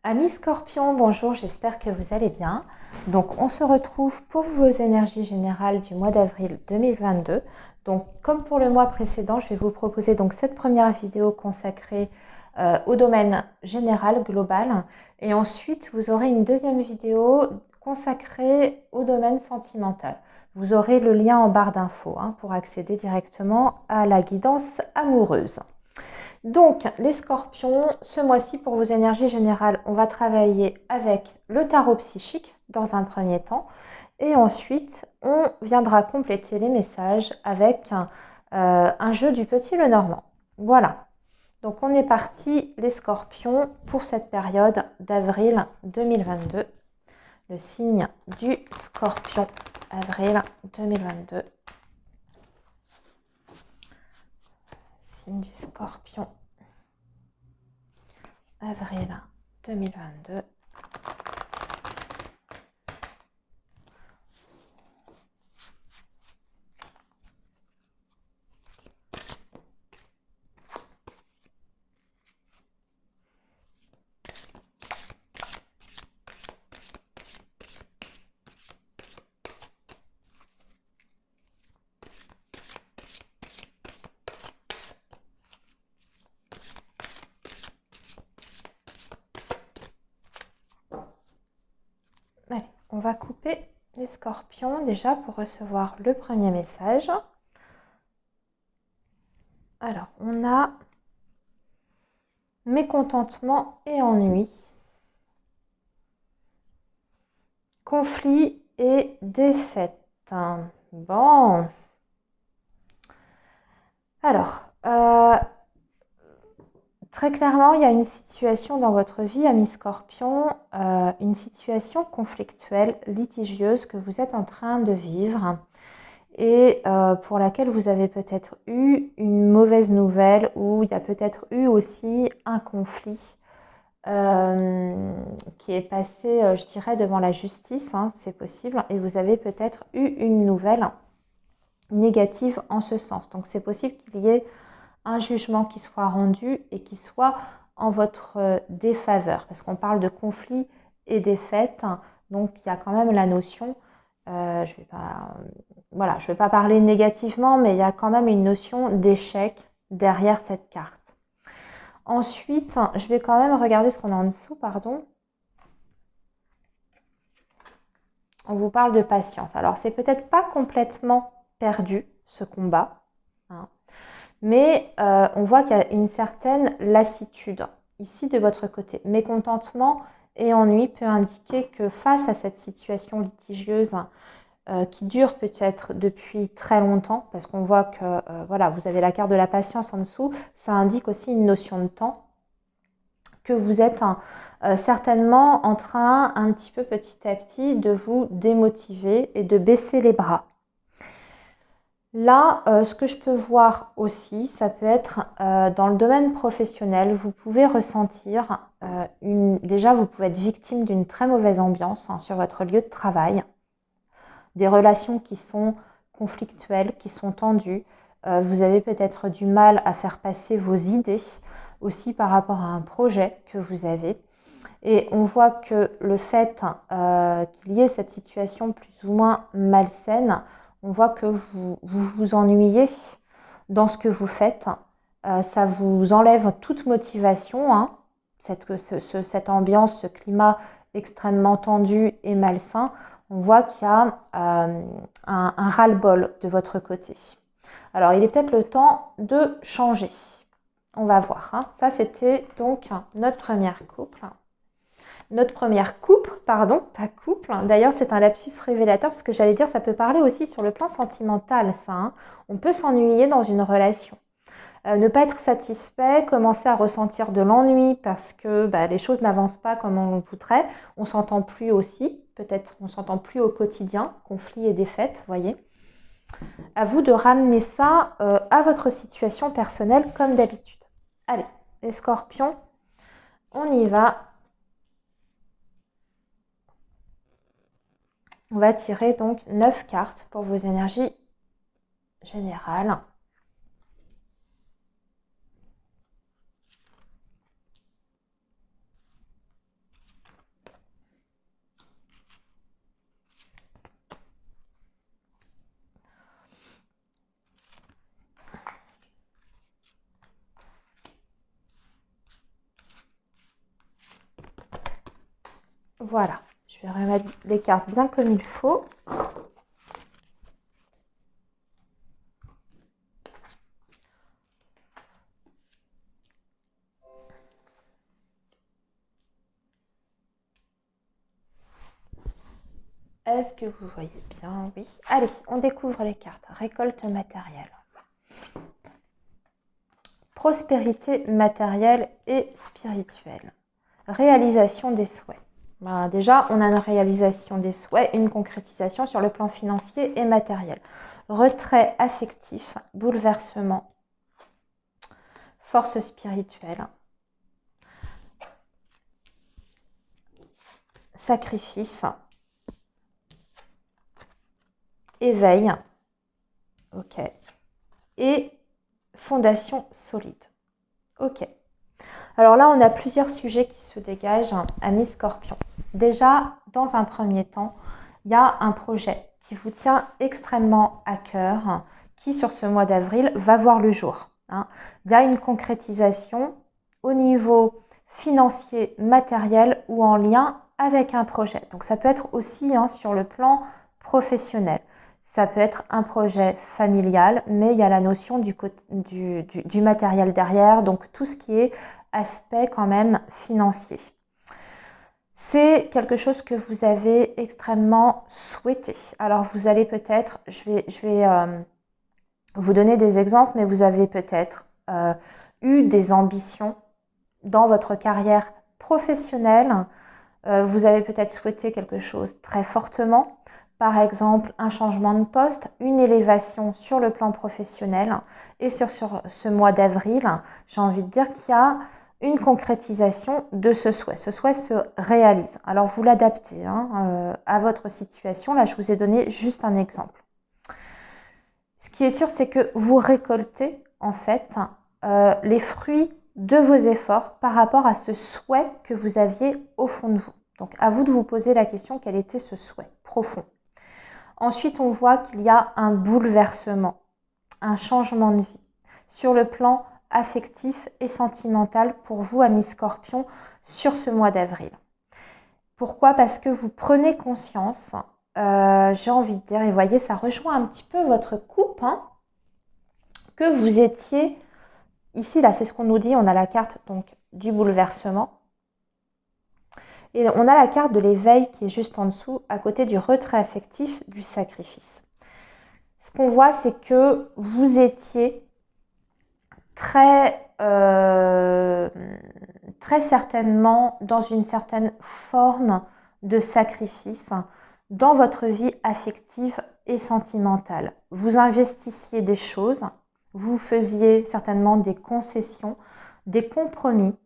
Amis Scorpion, bonjour, j'espère que vous allez bien. Donc on se retrouve pour vos énergies générales du mois d'avril 2022. Donc comme pour le mois précédent, je vais vous proposer donc cette première vidéo consacrée au domaine général, global. Et ensuite, vous aurez une deuxième vidéo consacrée au domaine sentimental. Vous aurez le lien en barre d'infos pour accéder directement à la guidance amoureuse. Donc, les scorpions, ce mois-ci, pour vos énergies générales, on va travailler avec le tarot psychique dans un premier temps. Et ensuite, on viendra compléter les messages avec un jeu du petit Lenormand. Voilà. Donc, on est parti, les scorpions, pour cette période d'avril 2022. Le signe du scorpion, avril 2022. Signe du scorpion. Avril 2022. Allez, on va couper les scorpions déjà pour recevoir le premier message. Alors, on a mécontentement et ennui, conflit et défaite. Bon. Alors, très clairement, il y a une situation dans votre vie, ami Scorpion, une situation conflictuelle, litigieuse que vous êtes en train de vivre et pour laquelle vous avez peut-être eu une mauvaise nouvelle ou il y a peut-être eu aussi un conflit qui est passé, je dirais, devant la justice, c'est possible, et vous avez peut-être eu une nouvelle négative en ce sens. Donc c'est possible qu'il y ait un jugement qui soit rendu et qui soit en votre défaveur, parce qu'on parle de conflit et défaite, donc il y a quand même la notion, je vais pas, voilà, je ne vais pas parler négativement, mais il y a quand même une notion d'échec derrière cette carte. Ensuite, je vais quand même regarder ce qu'on a en dessous, pardon. On vous parle de patience. Alors, c'est peut-être pas complètement perdu, ce combat, mais on voit qu'il y a une certaine lassitude ici de votre côté. Mécontentement et ennui peut indiquer que face à cette situation litigieuse qui dure peut-être depuis très longtemps, parce qu'on voit que voilà, vous avez la carte de la patience en dessous, ça indique aussi une notion de temps, que vous êtes certainement en train un petit peu petit à petit de vous démotiver et de baisser les bras. Là, ce que je peux voir aussi, ça peut être dans le domaine professionnel, vous pouvez ressentir, déjà vous pouvez être victime d'une très mauvaise ambiance sur votre lieu de travail, des relations qui sont conflictuelles, qui sont tendues, vous avez peut-être du mal à faire passer vos idées aussi par rapport à un projet que vous avez. Et on voit que le fait qu'il y ait cette situation plus ou moins malsaine, on voit que vous ennuyez dans ce que vous faites. Ça vous enlève toute motivation, cette ambiance, ce climat extrêmement tendu et malsain. On voit qu'il y a un ras-le-bol de votre côté. Alors, il est peut-être le temps de changer. On va voir. Ça, c'était donc notre première couple. Notre première coupe, pardon, pas couple. D'ailleurs, c'est un lapsus révélateur parce que j'allais dire, ça peut parler aussi sur le plan sentimental, ça. On peut s'ennuyer dans une relation. Ne pas être satisfait, commencer à ressentir de l'ennui parce que les choses n'avancent pas comme on le voudrait. On s'entend plus aussi, peut-être on s'entend plus au quotidien, conflits et défaites, voyez. À vous de ramener ça à votre situation personnelle comme d'habitude. Allez, les scorpions, on y va. On va tirer donc 9 cartes pour vos énergies générales. Voilà, je vais remettre les cartes bien comme il faut. Est-ce que vous voyez bien? Oui. Allez, on découvre les cartes. Récolte matérielle. Prospérité matérielle et spirituelle. Réalisation des souhaits. Ben, déjà, on a une réalisation des souhaits, une concrétisation sur le plan financier et matériel. Retrait affectif, bouleversement, force spirituelle, sacrifice, éveil, ok, et fondation solide. Ok. Alors là, on a plusieurs sujets qui se dégagent, amis Scorpion. Déjà, dans un premier temps, il y a un projet qui vous tient extrêmement à cœur, qui sur ce mois d'avril va voir le jour. Il y a une concrétisation au niveau financier, matériel ou en lien avec un projet. Donc ça peut être aussi sur le plan professionnel. Ça peut être un projet familial, mais il y a la notion du matériel derrière, donc tout ce qui est aspect quand même financier. C'est quelque chose que vous avez extrêmement souhaité. Alors vous allez peut-être, je vais vous donner des exemples, mais vous avez peut-être eu des ambitions dans votre carrière professionnelle. Vous avez peut-être souhaité quelque chose très fortement. Par exemple, un changement de poste, une élévation sur le plan professionnel. Et sur ce mois d'avril, j'ai envie de dire qu'il y a une concrétisation de ce souhait. Ce souhait se réalise. Alors, vous l'adaptez à votre situation. Là, je vous ai donné juste un exemple. Ce qui est sûr, c'est que vous récoltez en fait les fruits de vos efforts par rapport à ce souhait que vous aviez au fond de vous. Donc, à vous de vous poser la question, quel était ce souhait profond? Ensuite, on voit qu'il y a un bouleversement, un changement de vie sur le plan affectif et sentimental pour vous, amis Scorpion, sur ce mois d'avril. Pourquoi? Parce que vous prenez conscience, j'ai envie de dire, et voyez, ça rejoint un petit peu votre coupe, que vous étiez, ici, là, c'est ce qu'on nous dit, on a la carte donc du bouleversement. Et on a la carte de l'éveil qui est juste en dessous, à côté du retrait affectif, du sacrifice. Ce qu'on voit, c'est que vous étiez très certainement dans une certaine forme de sacrifice dans votre vie affective et sentimentale. Vous investissiez des choses, vous faisiez certainement des concessions, des compromis,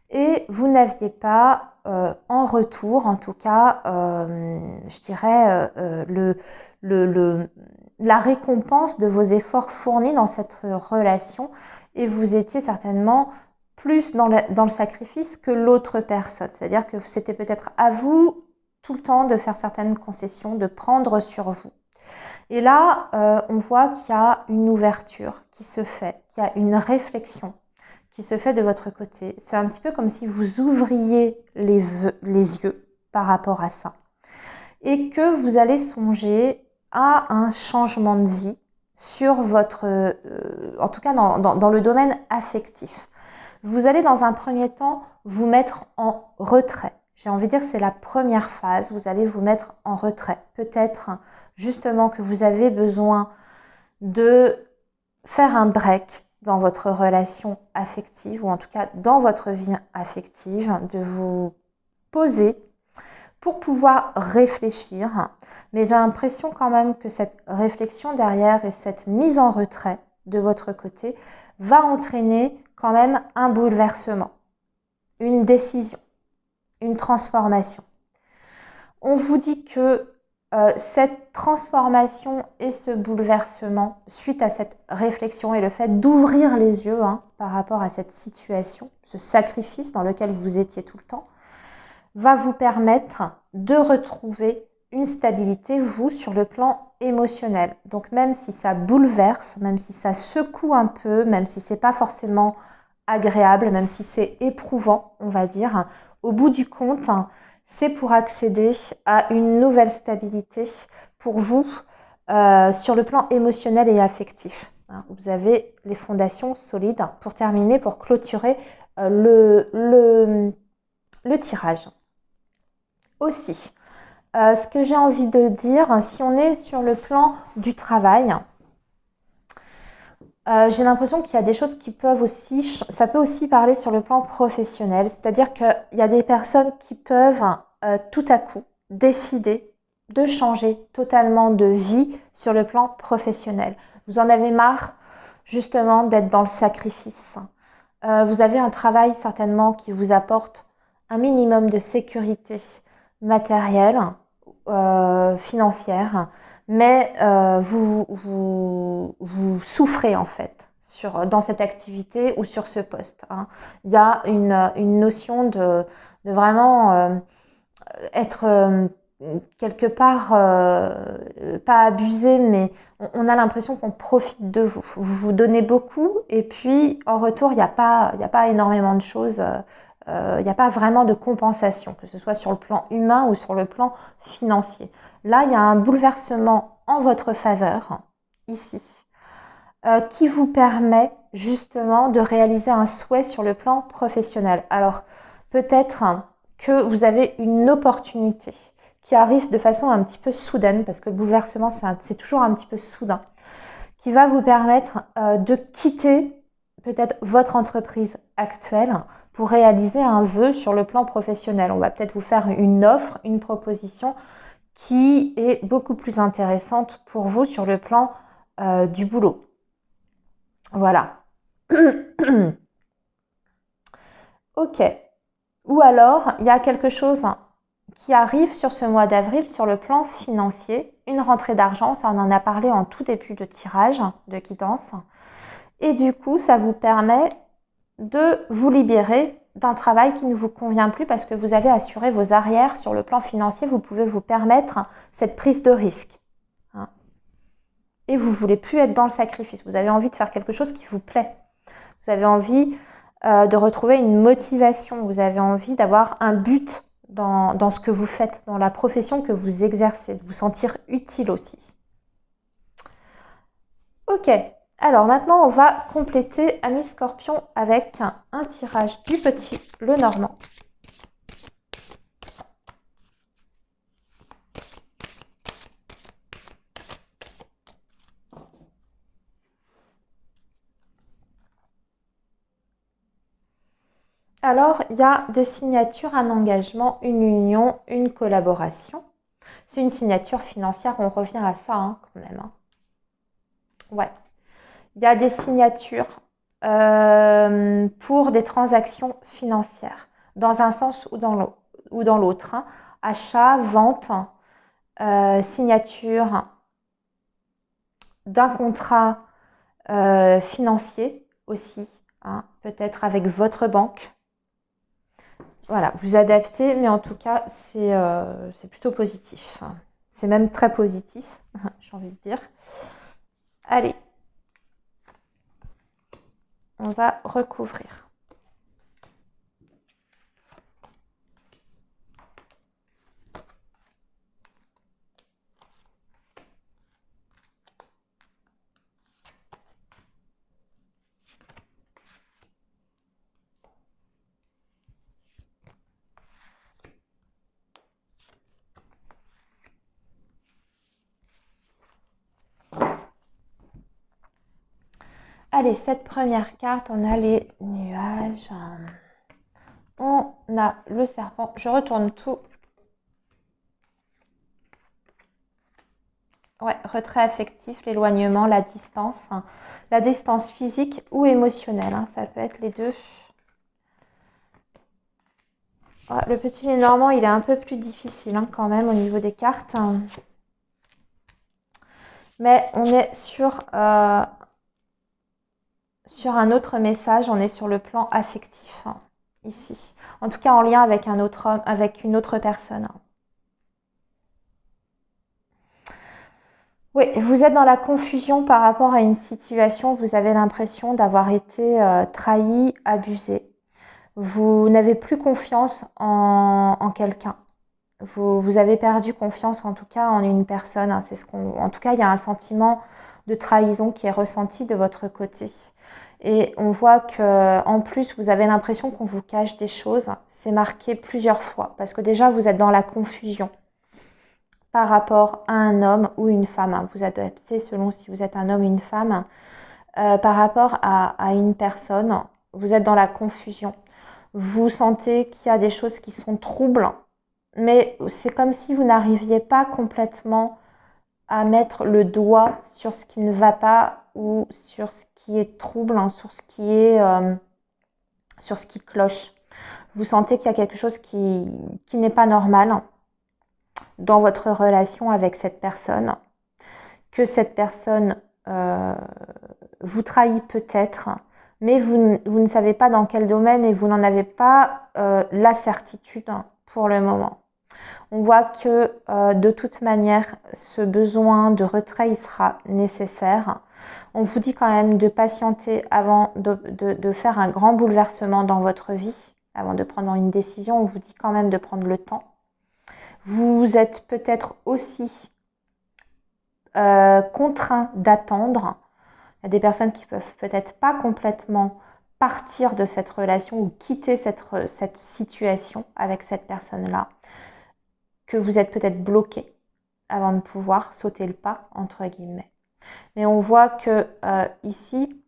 et vous n'aviez pas en retour, en tout cas, je dirais, la récompense de vos efforts fournis dans cette relation, et vous étiez certainement plus dans le sacrifice que l'autre personne. C'est-à-dire que c'était peut-être à vous tout le temps de faire certaines concessions, de prendre sur vous. Et là, on voit qu'il y a une ouverture qui se fait, qu'il y a une réflexion qui se fait de votre côté. C'est un petit peu comme si vous ouvriez les yeux par rapport à ça. Et que vous allez songer à un changement de vie sur votre, en tout cas dans le domaine affectif. Vous allez dans un premier temps vous mettre en retrait. J'ai envie de dire que c'est la première phase, vous allez vous mettre en retrait. Peut-être justement que vous avez besoin de faire un break dans votre relation affective, ou en tout cas dans votre vie affective, de vous poser pour pouvoir réfléchir. Mais j'ai l'impression quand même que cette réflexion derrière et cette mise en retrait de votre côté va entraîner quand même un bouleversement, une décision, une transformation. On vous dit que cette transformation et ce bouleversement, suite à cette réflexion et le fait d'ouvrir les yeux par rapport à cette situation, ce sacrifice dans lequel vous étiez tout le temps, va vous permettre de retrouver une stabilité, vous, sur le plan émotionnel. Donc même si ça bouleverse, même si ça secoue un peu, même si c'est pas forcément agréable, même si c'est éprouvant, on va dire, au bout du compte, c'est pour accéder à une nouvelle stabilité pour vous sur le plan émotionnel et affectif. Vous avez les fondations solides pour terminer, pour clôturer le tirage. Aussi, ce que j'ai envie de dire, si on est sur le plan du travail, j'ai l'impression qu'il y a des choses qui peuvent aussi, ça peut aussi parler sur le plan professionnel, c'est-à-dire qu'il y a des personnes qui peuvent tout à coup décider de changer totalement de vie sur le plan professionnel. Vous en avez marre justement d'être dans le sacrifice. Vous avez un travail certainement qui vous apporte un minimum de sécurité matérielle, financière, mais vous souffrez en fait dans cette activité ou sur ce poste. Il y a une notion de vraiment être quelque part, pas abusé, mais on a l'impression qu'on profite de vous. Vous vous donnez beaucoup et puis en retour, il n'y a pas énormément de choses. Il n'y a pas vraiment de compensation, que ce soit sur le plan humain ou sur le plan financier. Là, il y a un bouleversement en votre faveur, ici, qui vous permet justement de réaliser un souhait sur le plan professionnel. Alors, peut-être que vous avez une opportunité qui arrive de façon un petit peu soudaine, parce que le bouleversement, c'est toujours un petit peu soudain, qui va vous permettre de quitter peut-être votre entreprise actuelle pour réaliser un vœu sur le plan professionnel. On va peut-être vous faire une offre, une proposition qui est beaucoup plus intéressante pour vous sur le plan du boulot. Voilà. Ok. Ou alors, il y a quelque chose qui arrive sur ce mois d'avril sur le plan financier, une rentrée d'argent, ça on en a parlé en tout début de tirage, de quittance. Et du coup, ça vous permet de vous libérer d'un travail qui ne vous convient plus parce que vous avez assuré vos arrières sur le plan financier, vous pouvez vous permettre cette prise de risque. Et vous ne voulez plus être dans le sacrifice, vous avez envie de faire quelque chose qui vous plaît. Vous avez envie de retrouver une motivation, vous avez envie d'avoir un but dans ce que vous faites, dans la profession que vous exercez, de vous sentir utile aussi. Ok, alors maintenant on va compléter Amis Scorpion avec un tirage du petit Lenormand. Alors, il y a des signatures, un engagement, une union, une collaboration. C'est une signature financière, on revient à ça quand même. Ouais. Il y a des signatures pour des transactions financières, dans un sens ou dans l'autre. Achat, vente, signature d'un contrat financier aussi, peut-être avec votre banque. Voilà, vous adaptez, mais en tout cas, c'est plutôt positif. C'est même très positif, j'ai envie de dire. Allez, on va recouvrir. Allez, cette première carte, on a les nuages. On a le serpent. Je retourne tout. Ouais, retrait affectif, l'éloignement, la distance physique ou émotionnelle. Ça peut être les deux. Ouais, le petit Lenormand, il est un peu plus difficile quand même au niveau des cartes. Mais on est sur un autre message, on est sur le plan affectif ici. En tout cas, en lien avec un autre homme, avec une autre personne. Oui, vous êtes dans la confusion par rapport à une situation, vous avez l'impression d'avoir été trahi, abusé. Vous n'avez plus confiance en quelqu'un. Vous avez perdu confiance en tout cas en une personne. Hein, en tout cas, il y a un sentiment de trahison qui est ressenti de votre côté. Et on voit que en plus, vous avez l'impression qu'on vous cache des choses. C'est marqué plusieurs fois parce que déjà, vous êtes dans la confusion par rapport à un homme ou une femme. Hein. Vous adaptez selon si vous êtes un homme ou une femme. Par rapport à une personne, vous êtes dans la confusion. Vous sentez qu'il y a des choses qui sont troubles, mais c'est comme si vous n'arriviez pas complètement à mettre le doigt sur ce qui ne va pas ou sur ce qui est trouble, hein, sur ce qui cloche. Vous sentez qu'il y a quelque chose qui n'est pas normal dans votre relation avec cette personne, que cette personne vous trahit peut-être, mais vous ne savez pas dans quel domaine et vous n'en avez pas la certitude pour le moment. On voit que de toute manière, ce besoin de retrait il sera nécessaire. On vous dit quand même de patienter avant de faire un grand bouleversement dans votre vie, avant de prendre une décision. On vous dit quand même de prendre le temps. Vous êtes peut-être aussi contraint d'attendre. Il y a des personnes qui peuvent peut-être pas complètement partir de cette relation ou quitter cette situation avec cette personne-là, que vous êtes peut-être bloqué avant de pouvoir sauter le pas, entre guillemets. Mais on voit que ici,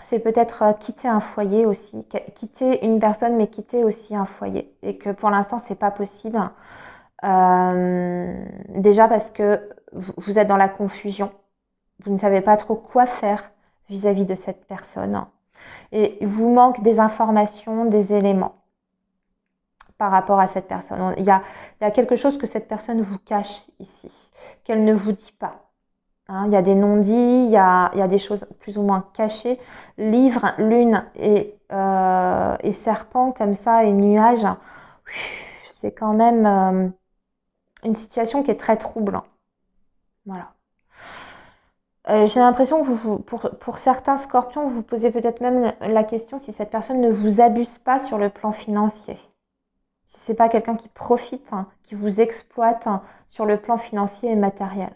c'est peut-être quitter un foyer aussi, quitter une personne, mais quitter aussi un foyer. Et que pour l'instant, c'est pas possible. Déjà parce que vous êtes dans la confusion. Vous ne savez pas trop quoi faire vis-à-vis de cette personne. Et il vous manque des informations, des éléments par rapport à cette personne. Il y a quelque chose que cette personne vous cache ici, qu'elle ne vous dit pas. Hein, il y a des non-dits, il y a des choses plus ou moins cachées. Livre, lune et serpent comme ça et nuages, c'est quand même une situation qui est très trouble. Voilà. J'ai l'impression que pour certains scorpions, vous vous posez peut-être même la question si cette personne ne vous abuse pas sur le plan financier. Si ce n'est pas quelqu'un qui profite, hein, qui vous exploite hein, sur le plan financier et matériel.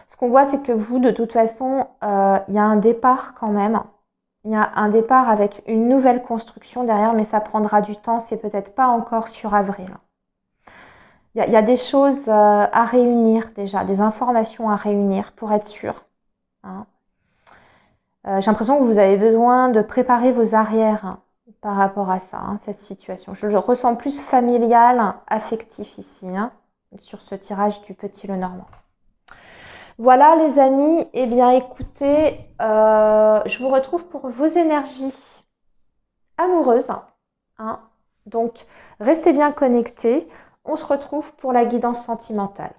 Ce qu'on voit, c'est que vous, de toute façon, il y a un départ quand même. Il y a un départ avec une nouvelle construction derrière, mais ça prendra du temps. C'est peut-être pas encore sur avril. Il y a des choses à réunir déjà, des informations à réunir pour être sûr. Hein. J'ai l'impression que vous avez besoin de préparer vos arrières hein, par rapport à ça, hein, cette situation. Je le ressens plus familial, affectif ici, hein, sur ce tirage du Petit Lenormand. Voilà les amis, eh bien écoutez, je vous retrouve pour vos énergies amoureuses. Hein. Donc restez bien connectés, on se retrouve pour la guidance sentimentale.